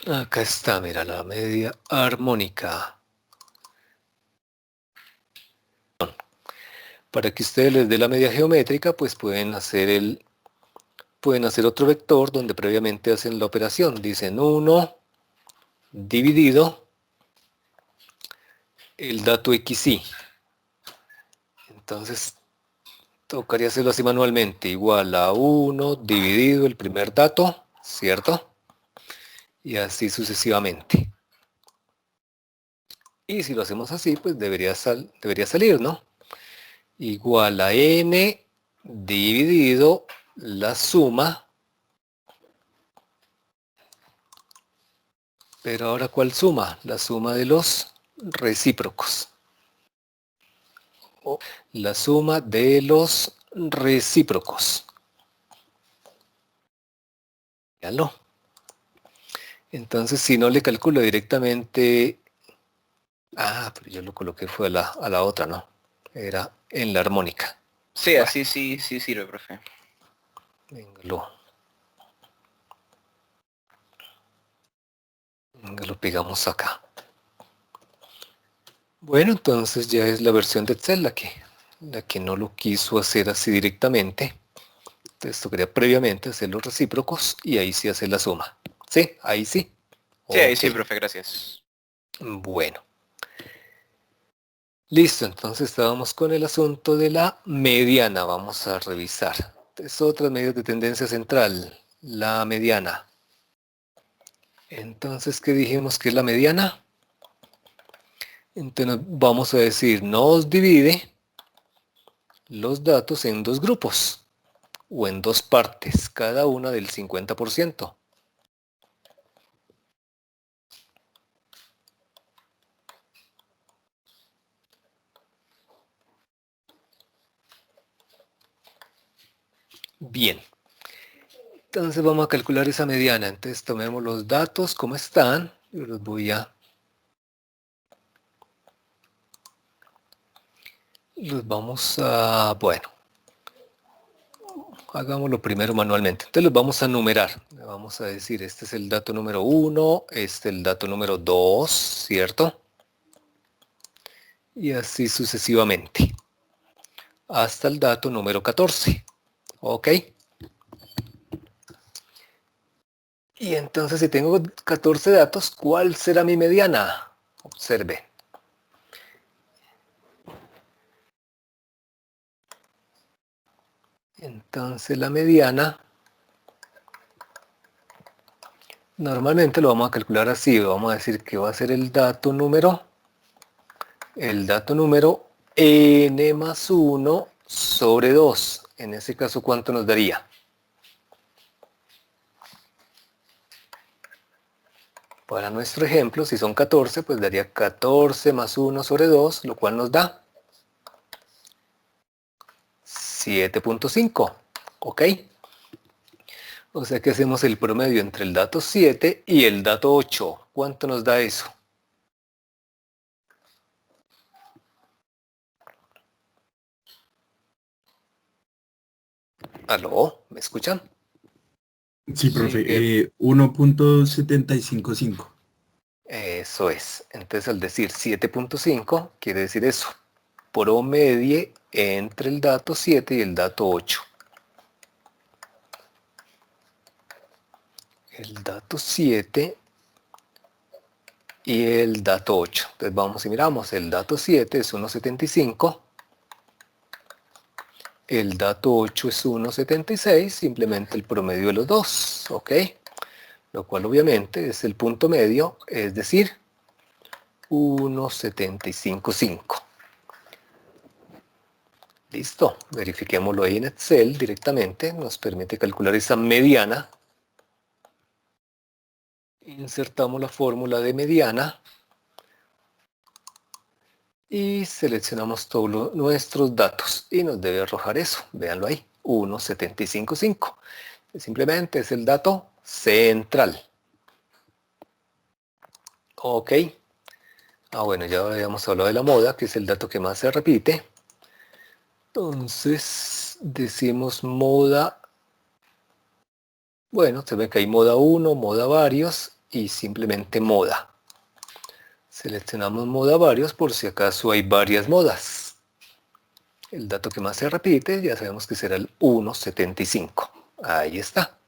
Acá está, mira, la media armónica. Para que ustedes les dé la media geométrica, pues pueden hacer otro vector donde previamente hacen la operación. Dicen 1 dividido el dato xy. Entonces, tocaría hacerlo así manualmente. Igual a 1 dividido el primer dato, ¿cierto? Y así sucesivamente. Y si lo hacemos así, pues debería salir, ¿no? Igual a n dividido la suma. Pero ahora, ¿cuál suma? La suma de los recíprocos. O la suma de los recíprocos. Ya no. Entonces, si no le calculo directamente... Ah, pero yo lo coloqué fue a la otra, ¿no? Era en la armónica. Sí, Bueno, así sí sirve, profe. venga, lo pegamos acá. Bueno, entonces ya es la versión de Excel la que no lo quiso hacer así directamente. Entonces tocaría previamente hacer los recíprocos y ahí sí hacer la suma. ¿Sí? Ahí sí. Sí, ahí Ok. sí, profe, gracias. Bueno. Listo, entonces estábamos con el asunto de la mediana. Vamos a revisar. Es otra medida de tendencia central. La mediana. Entonces, ¿qué dijimos que es la mediana? Entonces vamos a decir, nos divide los datos en dos grupos o en dos partes, cada una del 50%. Bien, entonces vamos a calcular esa mediana. Entonces tomemos los datos como están. Yo los vamos a, bueno, hagámoslo primero manualmente. Entonces los vamos a numerar. Le vamos a decir, este es el dato número 1, este es el dato número 2, ¿cierto? Y así sucesivamente. Hasta el dato número 14. ¿Ok? Y entonces si tengo 14 datos, ¿cuál será mi mediana? Observe. Entonces la mediana, normalmente lo vamos a calcular así. Vamos a decir que va a ser el dato número n más 1 sobre 2. En ese caso, ¿cuánto nos daría? Para nuestro ejemplo, si son 14, pues daría 14 más 1 sobre 2, lo cual nos da 7.5. ¿Ok? O sea que hacemos el promedio entre el dato 7 y el dato 8. ¿Cuánto nos da eso? ¿Aló? ¿Me escuchan? Sí, Sí, profe, que 1.755. eso es. Entonces al decir 7.5, quiere decir eso. Promedie entre el dato 7 y el dato 8. El dato 7 y el dato 8. Entonces vamos y miramos. El dato 7 es 1.75. El dato 8 es 1.76. Simplemente el promedio de los dos. ¿Ok? Lo cual obviamente es el punto medio, es decir, 1.755. Listo, verifiquémoslo ahí en Excel directamente, nos permite calcular esa mediana. Insertamos la fórmula de mediana y seleccionamos todos nuestros datos y nos debe arrojar eso, véanlo ahí, 1.755. Simplemente es el dato central. Ok. Bueno, ya habíamos hablado de la moda, que es el dato que más se repite. Entonces, decimos moda. Bueno, se ve que hay moda 1, moda varios y simplemente moda. Seleccionamos moda varios por si acaso hay varias modas. El dato que más se repite ya sabemos que será el 1.75. Ahí está.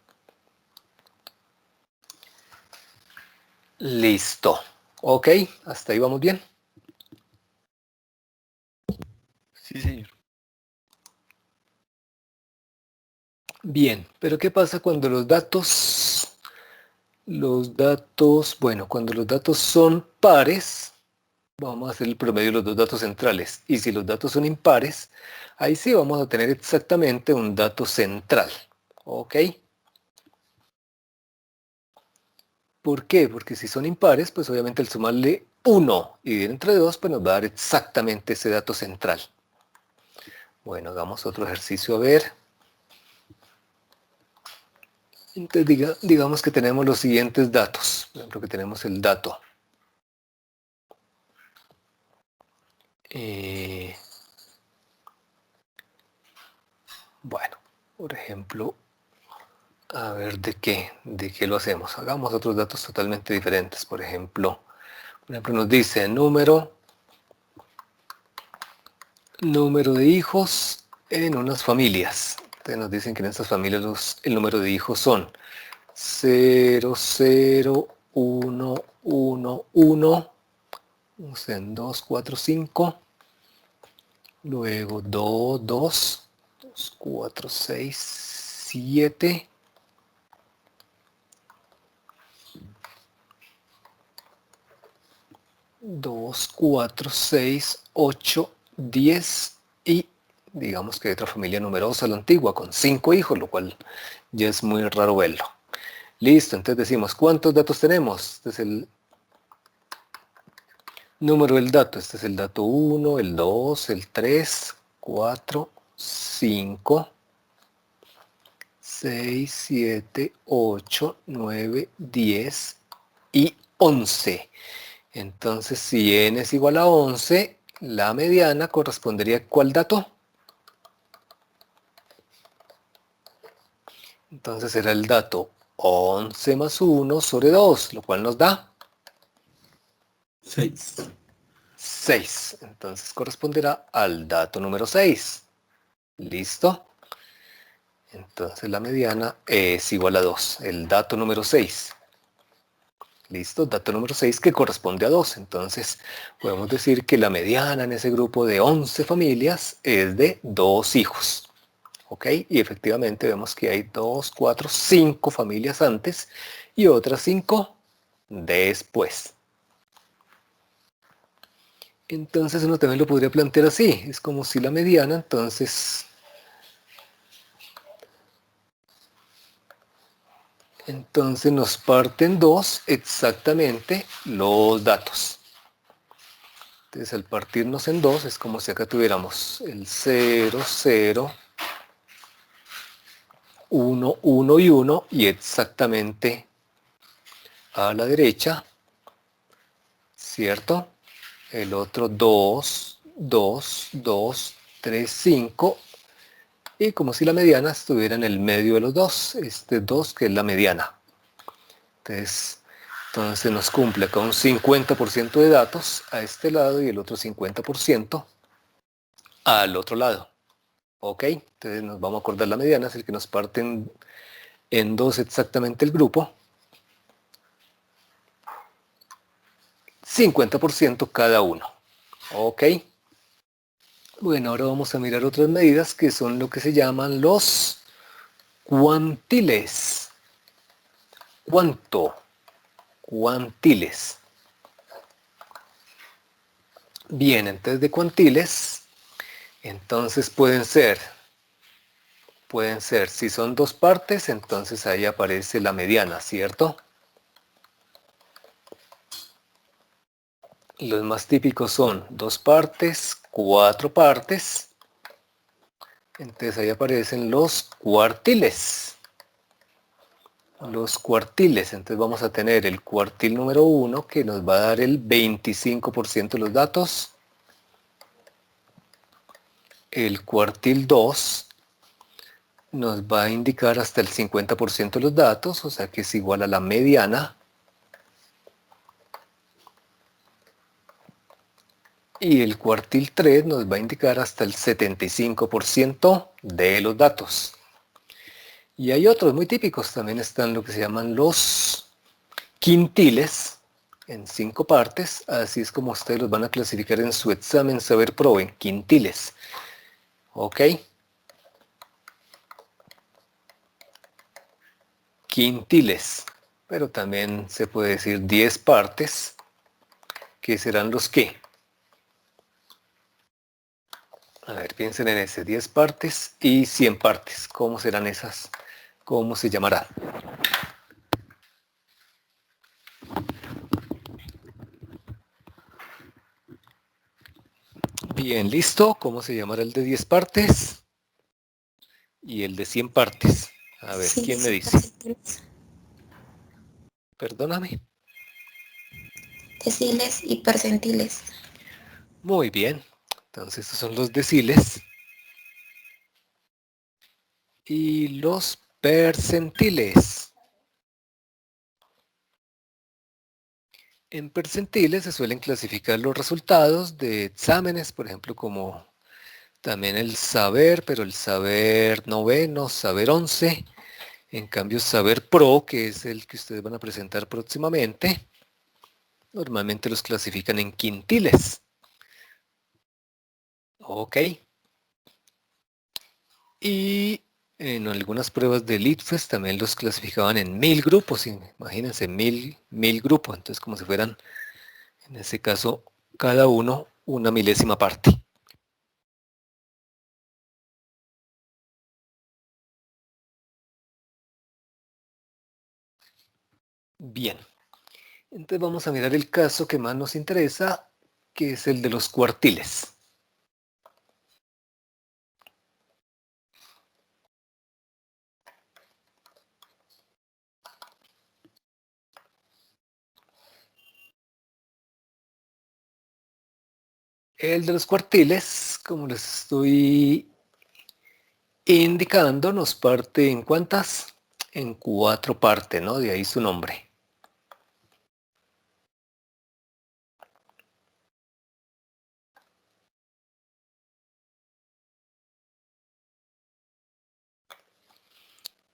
Listo. Ok, hasta ahí vamos bien. Sí, señor. Bien, pero ¿qué pasa cuando los datos, cuando los datos son pares? Vamos a hacer el promedio de los dos datos centrales. Y si los datos son impares, ahí sí vamos a tener exactamente un dato central. ¿Ok? ¿Por qué? Porque si son impares, pues obviamente al sumarle 1 y dividir entre 2, pues nos va a dar exactamente ese dato central. Bueno, hagamos otro ejercicio a ver. Entonces digamos que tenemos los siguientes datos. Por ejemplo, que tenemos el dato. Bueno, por ejemplo, a ver de qué lo hacemos. Hagamos otros datos totalmente diferentes. Por ejemplo nos dice número de hijos en unas familias. Entonces nos dicen que en estas familias el número de hijos son 0, 0, 1, 1, 1, en 2, 4, 5, luego 2, 2, 2, 4, 6, 7, 2, 4, 6, 8, 10 y digamos que hay otra familia numerosa, la antigua, con 5 hijos, lo cual ya es muy raro verlo. Listo, entonces decimos, ¿cuántos datos tenemos? Este es el número del dato. Este es el dato 1, el 2, el 3, 4, 5, 6, 7, 8, 9, 10 y 11. Entonces, si n es igual a 11, la mediana correspondería a ¿cuál dato? Entonces será el dato 11 más 1 sobre 2, lo cual nos da 6. 6. Entonces corresponderá al dato número 6. ¿Listo? Entonces la mediana es igual a 2, el dato número 6. ¿Listo? Dato número 6 que corresponde a 2. Entonces podemos decir que la mediana en ese grupo de 11 familias es de 2 hijos. ¿Ok? Y efectivamente vemos que hay 2, 4, 5 familias antes y otras 5 después. Entonces uno también lo podría plantear así. Es como si la mediana, entonces nos parten 2 exactamente los datos. Entonces al partirnos en 2 es como si acá tuviéramos el 0, 0, 1, 1 y 1 y exactamente a la derecha, ¿cierto? El otro 2, 2, 2, 3, 5 y como si la mediana estuviera en el medio de los dos, este 2 que es la mediana. Entonces nos cumple acá un 50% de datos a este lado y el otro 50% al otro lado. ¿Ok? Entonces nos vamos a acordar la mediana, es el que nos parten en 2 exactamente el grupo. 50% cada uno. ¿Ok? Bueno, ahora vamos a mirar otras medidas que son lo que se llaman los cuantiles. ¿Cuánto? Cuantiles. Bien, entonces de cuantiles, entonces pueden ser, si son 2 partes, entonces ahí aparece la mediana, ¿cierto? Los más típicos son 2 partes, 4 partes. Entonces ahí aparecen los cuartiles. Los cuartiles, entonces vamos a tener el cuartil número 1 que nos va a dar el 25% de los datos. El cuartil 2 nos va a indicar hasta el 50% de los datos, o sea que es igual a la mediana. Y el cuartil 3 nos va a indicar hasta el 75% de los datos. Y hay otros muy típicos, también están lo que se llaman los quintiles, en 5 partes, así es como ustedes los van a clasificar en su examen Saber Pro, en quintiles. ¿Ok? Quintiles, pero también se puede decir 10 partes, que serán los qué. A ver, piensen en ese, 10 partes y 100 partes. ¿Cómo serán esas? ¿Cómo se llamará? Bien, listo. ¿Cómo se llamará el de 10 partes? Y el de 100 partes. A ver, ¿quién me dice? Perdóname. Deciles y percentiles. Muy bien. Entonces estos son los deciles. Y los percentiles. En percentiles se suelen clasificar los resultados de exámenes, por ejemplo, como también el saber, pero el saber noveno, saber 11. En cambio, saber pro, que es el que ustedes van a presentar próximamente, normalmente los clasifican en quintiles. Ok. Y en algunas pruebas del ICFES también los clasificaban en 1000 grupos. Imagínense, 1000 grupos. Entonces, como si fueran, en ese caso, cada uno una milésima parte. Bien. Entonces vamos a mirar el caso que más nos interesa, que es el de los cuartiles. El de los cuartiles, como les estoy indicando, nos parte en ¿cuántas? En 4 partes, ¿no? De ahí su nombre.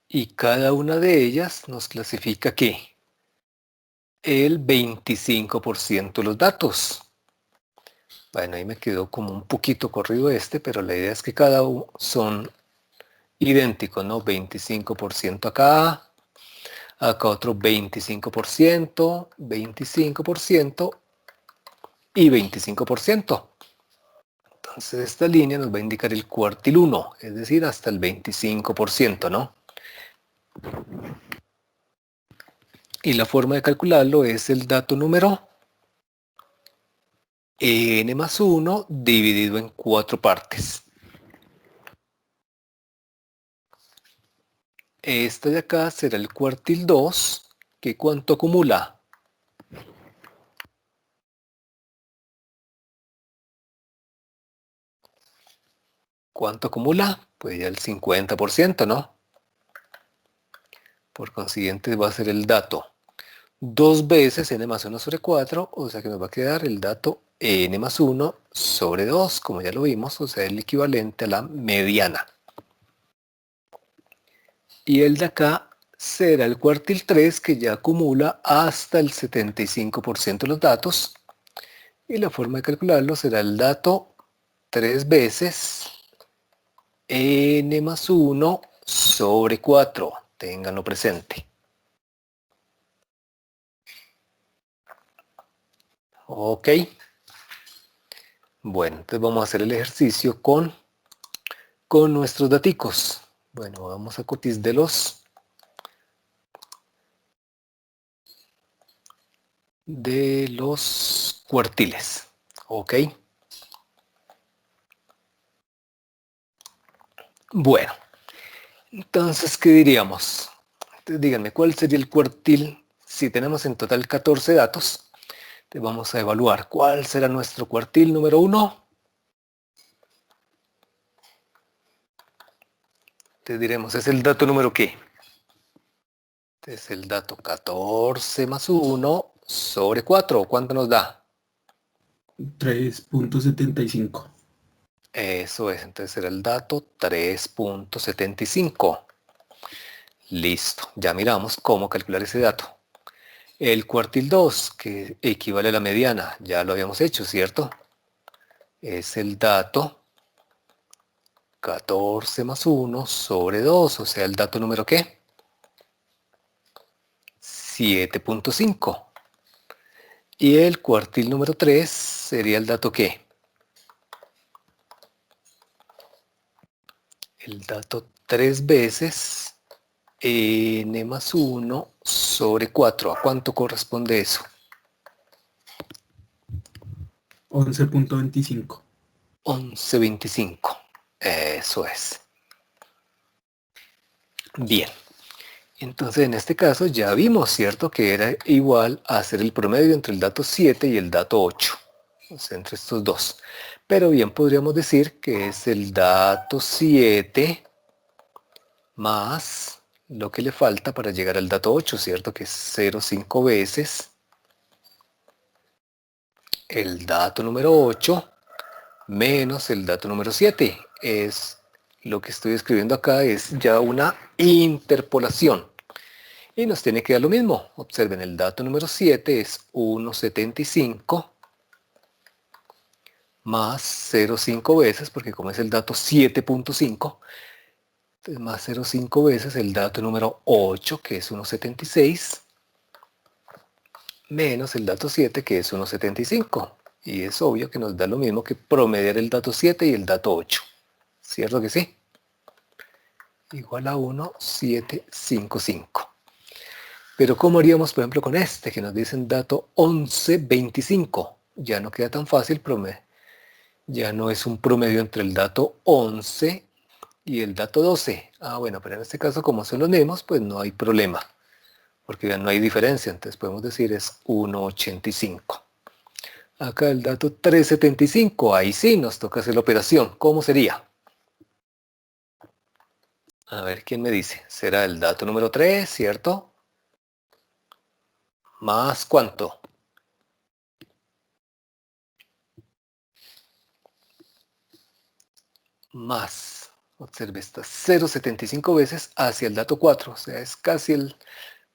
Y cada una de ellas nos clasifica ¿qué? El 25% de los datos. Bueno, ahí me quedó como un poquito corrido este, pero la idea es que cada uno son idénticos, ¿no? 25% acá, acá otro 25%, 25% y 25%. Entonces esta línea nos va a indicar el cuartil 1, es decir, hasta el 25%, ¿no? Y la forma de calcularlo es el dato número n más 1 dividido en 4 partes. Esta de acá será el cuartil 2, que ¿cuánto acumula? ¿Cuánto acumula? Pues ya el 50%, ¿no? Por consiguiente va a ser el dato 2 veces n más 1 sobre 4, o sea que nos va a quedar el dato n más 1 sobre 2, como ya lo vimos, o sea, el equivalente a la mediana. Y el de acá será el cuartil 3, que ya acumula hasta el 75% de los datos. Y la forma de calcularlo será el dato 3 veces n más 1 sobre 4. Ténganlo presente. Ok. Bueno, entonces vamos a hacer el ejercicio con nuestros daticos. Bueno, vamos a copiar de los cuartiles. Ok. Bueno, entonces, ¿qué diríamos? Entonces, díganme, ¿cuál sería el cuartil? Si tenemos en total 14 datos, te vamos a evaluar cuál será nuestro cuartil número 1. Te diremos, ¿es el dato número qué? Es el dato 14 más 1 sobre 4. ¿Cuánto nos da? 3.75. Eso es, entonces será el dato 3.75. Listo, ya miramos cómo calcular ese dato. El cuartil 2, que equivale a la mediana, ya lo habíamos hecho, ¿cierto? Es el dato 14 más 1 sobre 2, o sea, el dato número ¿qué? 7.5. Y el cuartil número 3 sería el dato ¿qué? El dato 3 veces n más 1 sobre 4. ¿A cuánto corresponde eso? 11.25. 11.25. Eso es. Bien. Entonces, en este caso ya vimos, ¿cierto? Que era igual a hacer el promedio entre el dato 7 y el dato 8. O sea, entre estos dos. Pero bien podríamos decir que es el dato 7 más lo que le falta para llegar al dato 8, ¿cierto? Que es 0,5 veces el dato número 8 menos el dato número 7. Es lo que estoy escribiendo acá, es ya una interpolación. Y nos tiene que dar lo mismo. Observen, el dato número 7 es 1,75 más 0,5 veces, porque como es el dato 7.5, más 0,5 veces el dato número 8, que es 1,76, menos el dato 7, que es 1,75. Y es obvio que nos da lo mismo que promediar el dato 7 y el dato 8. ¿Cierto que sí? Igual a 1,755. Pero ¿cómo haríamos, por ejemplo, con este, que nos dicen dato 1125? Ya no queda tan fácil promedio. Ya no es un promedio entre el dato 11 y el dato 12. Ah, bueno, pero en este caso, como son los mismos, pues no hay problema. Porque ya no hay diferencia. Entonces podemos decir es 1,85. Acá el dato 375. Ahí sí nos toca hacer la operación. ¿Cómo sería? A ver, ¿quién me dice? Será el dato número 3, ¿cierto? ¿Más cuánto? Más, observe, está 0,75 veces hacia el dato 4, o sea, es casi el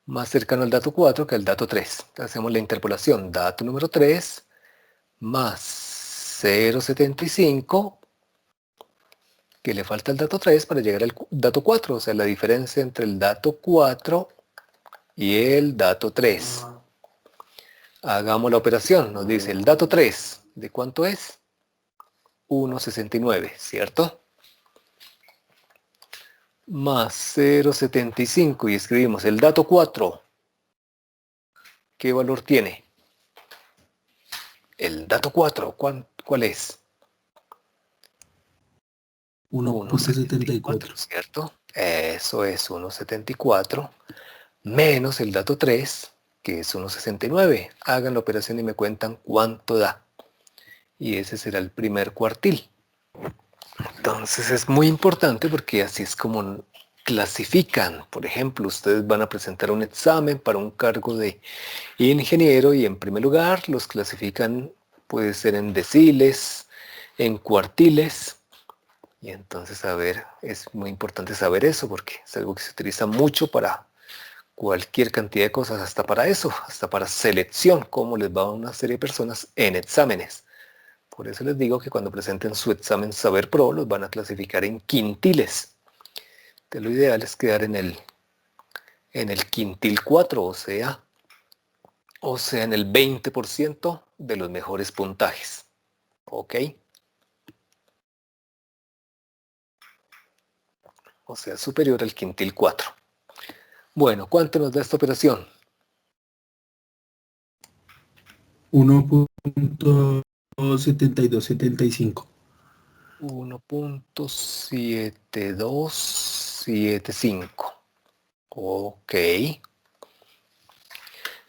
más cercano al dato 4 que al dato 3. Entonces hacemos la interpolación, dato número 3 más 0,75, que le falta al dato 3 para llegar al dato 4, o sea, la diferencia entre el dato 4 y el dato 3. Hagamos la operación, nos dice el dato 3, ¿de cuánto es? 1,69, ¿cierto? Más 0,75 y escribimos el dato 4. ¿Qué valor tiene? El dato 4, ¿cuál es? 1.74. ¿Cierto? Eso es 1,74 menos el dato 3, que es 1,69. Hagan la operación y me cuentan cuánto da. Y ese será el primer cuartil. Entonces es muy importante porque así es como clasifican. Por ejemplo, ustedes van a presentar un examen para un cargo de ingeniero y en primer lugar los clasifican, puede ser en deciles, en cuartiles. Y entonces, a ver, es muy importante saber eso porque es algo que se utiliza mucho para cualquier cantidad de cosas, hasta para eso, hasta para selección, cómo les va a una serie de personas en exámenes. Por eso les digo que cuando presenten su examen Saber Pro, los van a clasificar en quintiles. Entonces, lo ideal es quedar en el quintil 4, o sea, en el 20% de los mejores puntajes. ¿Ok? O sea, superior al quintil 4. Bueno, ¿cuánto nos da esta operación? 1.7275. 1,7275. Ok.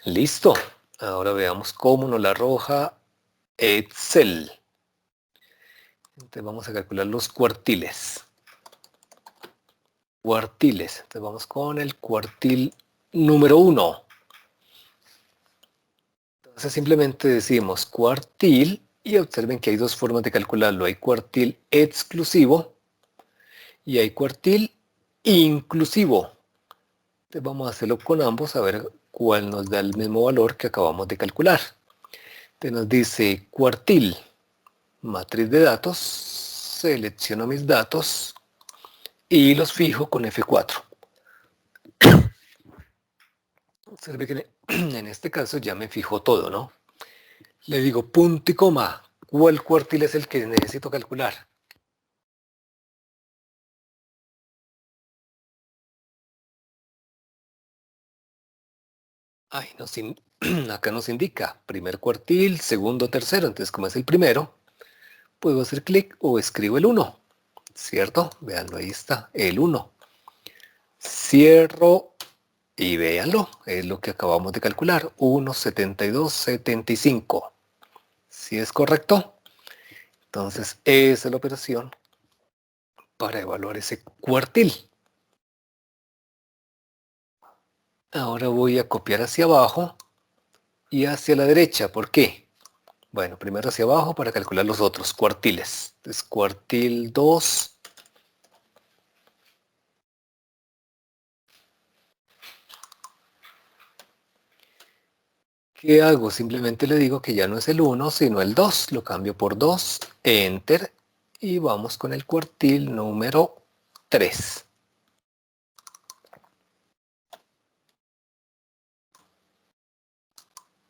Listo. Ahora veamos cómo nos la arroja Excel. Entonces vamos a calcular los cuartiles. Cuartiles. Entonces vamos con el cuartil número 1. Entonces simplemente decimos cuartil Y observen que hay dos formas de calcularlo. Hay cuartil exclusivo y hay cuartil inclusivo. Entonces vamos a hacerlo con ambos a ver cuál nos da el mismo valor que acabamos de calcular. Entonces nos dice cuartil, matriz de datos, selecciono mis datos y los fijo con F4. Observe que en este caso ya me fijo todo, ¿no? Le digo punto y coma. ¿Cuál cuartil es el que necesito calcular? Ay, acá nos indica primer cuartil, segundo, tercero. Entonces, como es el primero, puedo hacer clic o escribo el 1. ¿Cierto? Veanlo, ahí está, el 1. Cierro y véanlo, es lo que acabamos de calcular. 1,7275. ¿Sí es correcto? Entonces, esa es la operación para evaluar ese cuartil. Ahora voy a copiar hacia abajo y hacia la derecha. ¿Por qué? Bueno, primero hacia abajo para calcular los otros cuartiles. Entonces, cuartil 2. ¿Qué hago? Simplemente le digo que ya no es el 1, sino el 2. Lo cambio por 2, Enter, y vamos con el cuartil número 3.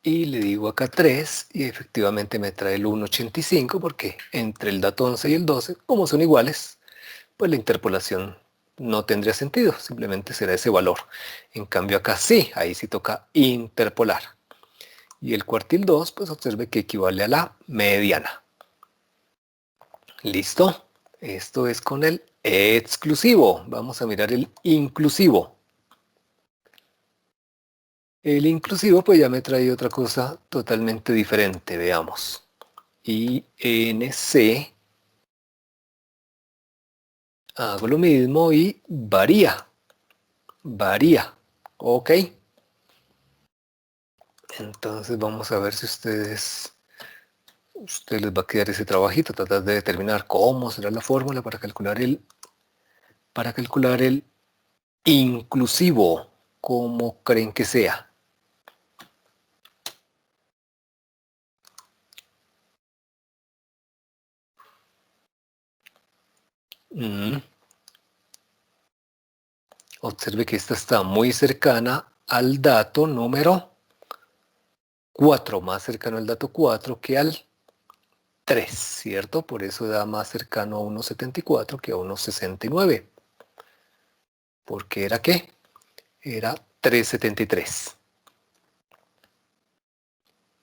Y le digo acá 3 y efectivamente me trae el 1,85 porque entre el dato 11 y el 12, como son iguales, pues la interpolación no tendría sentido, simplemente será ese valor. En cambio acá sí, ahí sí toca interpolar. Y el cuartil 2, pues observe que equivale a la mediana. ¿Listo? Esto es con el exclusivo. Vamos a mirar el inclusivo. El inclusivo pues ya me trae otra cosa totalmente diferente, veamos. INC, hago lo mismo y varía. Varía. Ok. Entonces vamos a ver si ustedes les va a quedar ese trabajito, tratar de determinar cómo será la fórmula para calcular el inclusivo, como creen que sea. Observe que esta está muy cercana al dato número 4, más cercano al dato 4 que al 3, ¿cierto? Por eso da más cercano a 1,74 que a 1,69. ¿Por qué era qué? Era 3,73.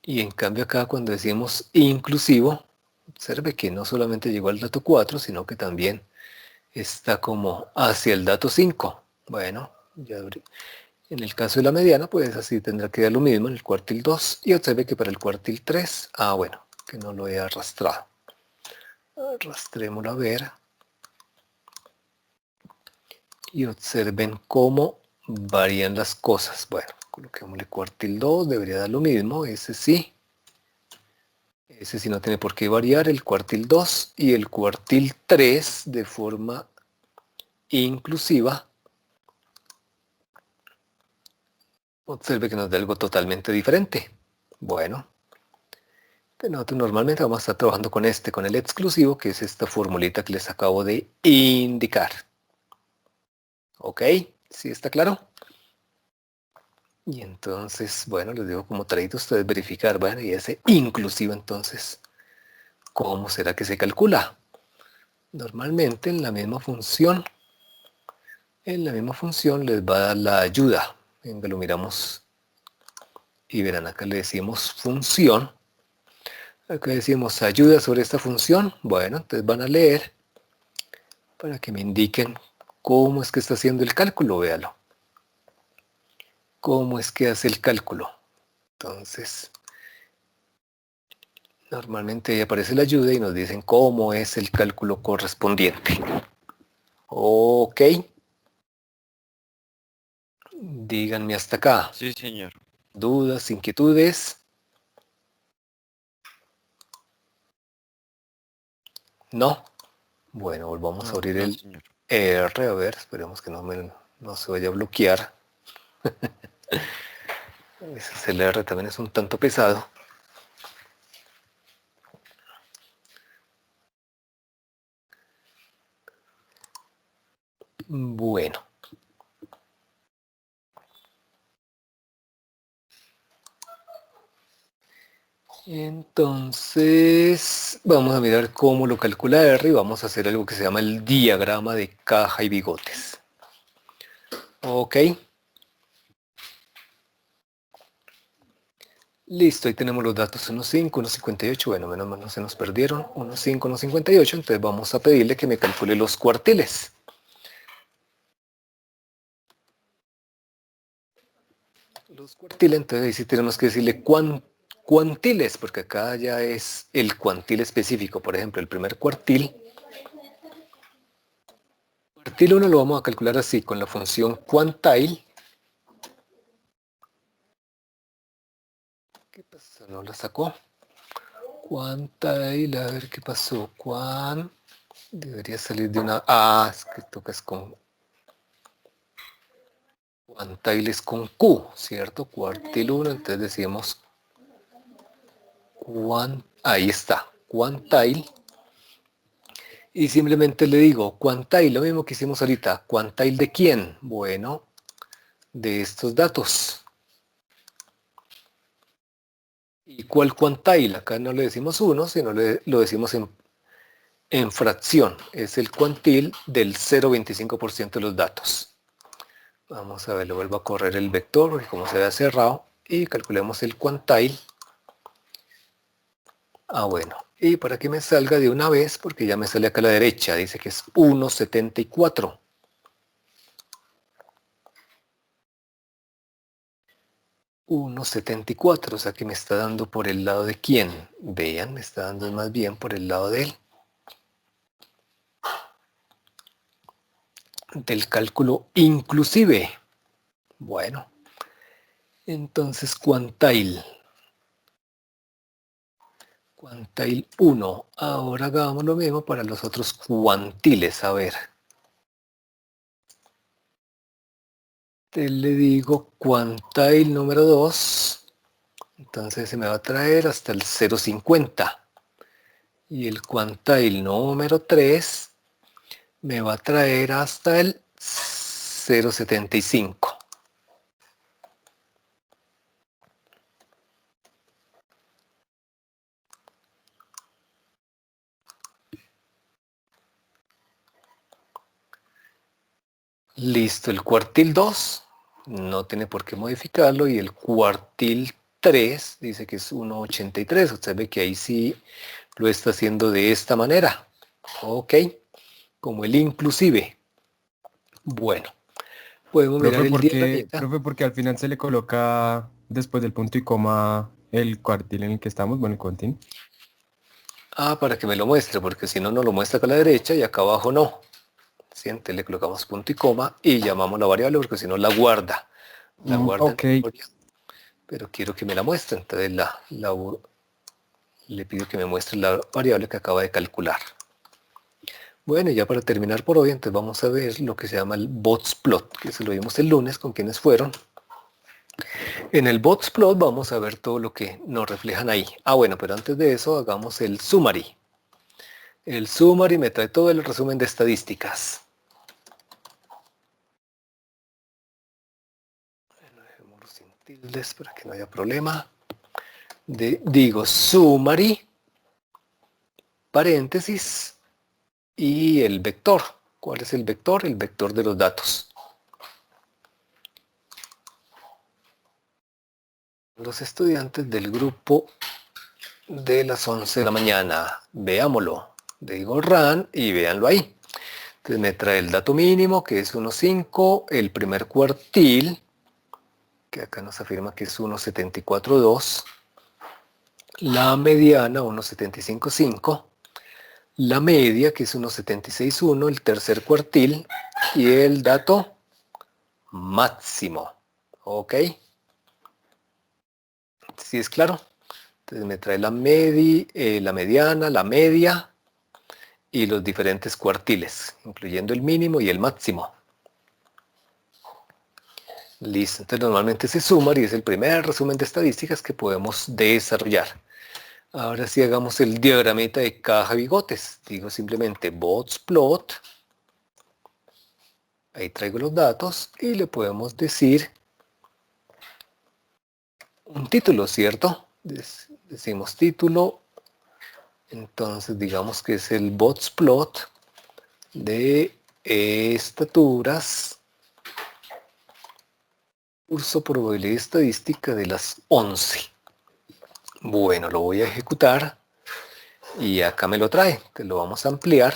Y en cambio acá cuando decimos inclusivo, observe que no solamente llegó al dato 4, sino que también está como hacia el dato 5. Bueno, ya en el caso de la mediana, pues así tendrá que dar lo mismo en el cuartil 2. Y observe que para el cuartil 3, bueno, que no lo he arrastrado. Arrastrémoslo a ver. Y observen cómo varían las cosas. Bueno, coloquémosle cuartil 2, debería dar lo mismo, ese sí. Ese sí no tiene por qué variar, el cuartil 2 y el cuartil 3 de forma inclusiva. Observe que nos da algo totalmente diferente. Bueno, nosotros normalmente vamos a estar trabajando con con el exclusivo, que es esta formulita que les acabo de indicar. ¿Ok? ¿Sí está claro? Y entonces, bueno, les digo como traído ustedes verificar, bueno, y ese inclusivo entonces, ¿cómo será que se calcula? Normalmente en la misma función les va a dar la ayuda. Venga, lo miramos y verán, acá le decimos función. Acá decimos ayuda sobre esta función. Bueno, entonces van a leer para que me indiquen cómo es que está haciendo el cálculo, véalo. ¿Cómo es que hace el cálculo? Entonces, normalmente ahí aparece la ayuda y nos dicen cómo es el cálculo correspondiente. Ok. Díganme hasta acá. Sí, señor. ¿Dudas, inquietudes? ¿No? Bueno, volvamos a No, abrir no, el señor. R, a ver, esperemos que no se vaya a bloquear. A veces el R también es un tanto pesado. Bueno. Entonces, vamos a mirar cómo lo calcula R y vamos a hacer algo que se llama el diagrama de caja y bigotes. Ok. Listo, ahí tenemos los datos 1.5, 1.58, bueno, menos mal no se nos perdieron, 1.5, 1.58, entonces vamos a pedirle que me calcule los cuartiles. Los cuartiles, entonces ahí sí tenemos que decirle cuantiles, porque acá ya es el cuantil específico. Por ejemplo, el primer cuartil 1 lo vamos a calcular así, con la función quantile. ¿Qué pasó? ¿No la sacó? Quantile, a ver qué pasó. Debería salir de una... Ah, es que tocas con... Quantile es con Q, ¿cierto? Cuartil 1, entonces decimos... Ahí está, quantile. Y simplemente le digo, quantile, lo mismo que hicimos ahorita. ¿Quantile de quién? Bueno, de estos datos. ¿Y cuál quantile? Acá no le decimos 1, sino lo decimos en fracción. Es el quantile del 0,25% de los datos. Vamos a ver, le vuelvo a correr el vector, porque como se había cerrado, y calculemos el quantile. Ah, bueno. Y para que me salga de una vez, porque ya me sale acá a la derecha, dice que es 1,74. 1,74, o sea que me está dando por el lado de quién. Vean, me está dando más bien por el lado del cálculo inclusive. Bueno, entonces quantile 1. Ahora hagamos lo mismo para los otros cuantiles. A ver. Le digo quantile número 2. Entonces se me va a traer hasta el 0,50. Y el quantile número 3 me va a traer hasta el 0,75. Listo, el cuartil 2 no tiene por qué modificarlo y el cuartil 3 dice que es 1,83. Usted ve que ahí sí lo está haciendo de esta manera. Ok, como el inclusive. Bueno, podemos mirar el diagramita. Profe, porque al final se le coloca después del punto y coma el cuartil en el que estamos, bueno, el cuantín. Ah, para que me lo muestre, porque si no, no lo muestra acá a la derecha y acá abajo no. ¿Sí? Entonces le colocamos punto y coma y llamamos la variable porque si no la guarda. La guarda en Ok, memoria. Pero quiero que me la muestre. Entonces le pido que me muestre la variable que acaba de calcular. Bueno, y ya para terminar por hoy, entonces vamos a ver lo que se llama el botsplot, que se lo vimos el lunes con quienes fueron. En el botsplot vamos a ver todo lo que nos reflejan ahí. Ah, bueno, pero antes de eso hagamos el summary. El summary me trae todo el resumen de estadísticas. Bueno, dejémoslo sin tildes para que no haya problema. Digo summary, paréntesis, y el vector. ¿Cuál es el vector? El vector de los datos. Los estudiantes del grupo de las 11 de la mañana. Veámoslo. Digo run y véanlo ahí. Entonces me trae el dato mínimo, que es 1,5, el primer cuartil, que acá nos afirma que es 1,74,2, la mediana 1,75,5, la media, que es 1,76,1, el tercer cuartil, y el dato máximo. ¿Ok? ¿Sí es claro? Entonces me trae la mediana, la media, y los diferentes cuartiles, incluyendo el mínimo y el máximo. Listo, entonces normalmente se suma y es el primer resumen de estadísticas que podemos desarrollar. Ahora sí hagamos el diagramita de caja bigotes. Digo simplemente botsplot. Ahí traigo los datos y le podemos decir un título, ¿cierto? Decimos título. Entonces digamos que es el botsplot de estaturas. Curso probabilidad estadística de las 11. Bueno, lo voy a ejecutar y acá me lo trae. Te lo vamos a ampliar.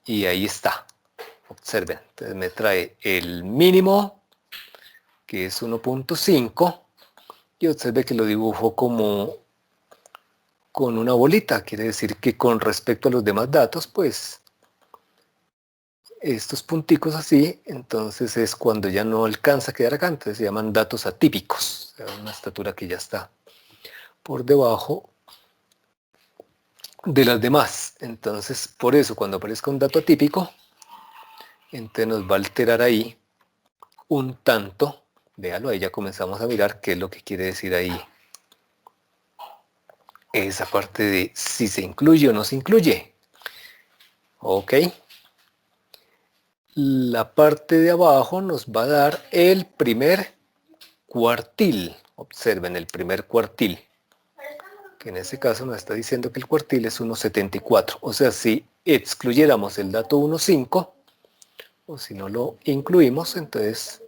Y ahí está. Observen, entonces me trae el mínimo, que es 1.5. Y observe que lo dibujo como con una bolita. Quiere decir que con respecto a los demás datos, pues estos punticos así, entonces es cuando ya no alcanza a quedar acá. Entonces se llaman datos atípicos. O sea, una estatura que ya está por debajo de las demás. Entonces, por eso, cuando aparezca un dato atípico, entonces nos va a alterar ahí un tanto. Véalo, ahí ya comenzamos a mirar qué es lo que quiere decir ahí. Esa parte de si se incluye o no se incluye. Ok. La parte de abajo nos va a dar el primer cuartil. Observen el primer cuartil. Que en este caso nos está diciendo que el cuartil es 1.74. O sea, si excluyéramos el dato 1.5, o si no lo incluimos, entonces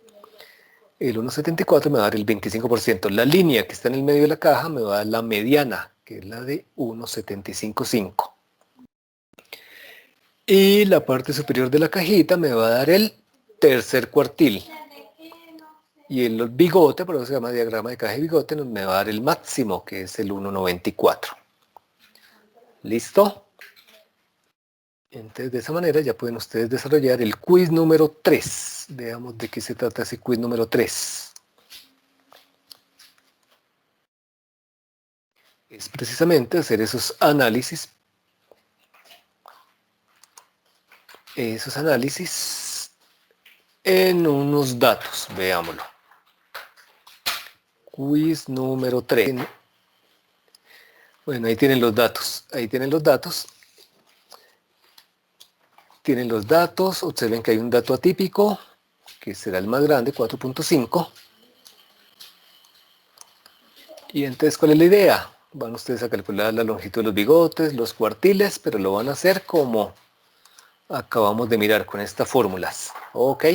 el 1.74 me va a dar el 25%. La línea que está en el medio de la caja me va a dar la mediana, que es la de 1.755. Y la parte superior de la cajita me va a dar el tercer cuartil. Y el bigote, por eso se llama diagrama de caja y bigote, me va a dar el máximo, que es el 1.94. ¿Listo? Entonces, de esa manera ya pueden ustedes desarrollar el quiz número 3. Veamos de qué se trata ese quiz número 3. Es precisamente hacer esos análisis. En unos datos. Veámoslo. Quiz número 3. Bueno, ahí tienen los datos. Tienen los datos, observen que hay un dato atípico, que será el más grande, 4.5. Y entonces, ¿cuál es la idea? Van ustedes a calcular la longitud de los bigotes, los cuartiles, pero lo van a hacer como acabamos de mirar con estas fórmulas. Ok.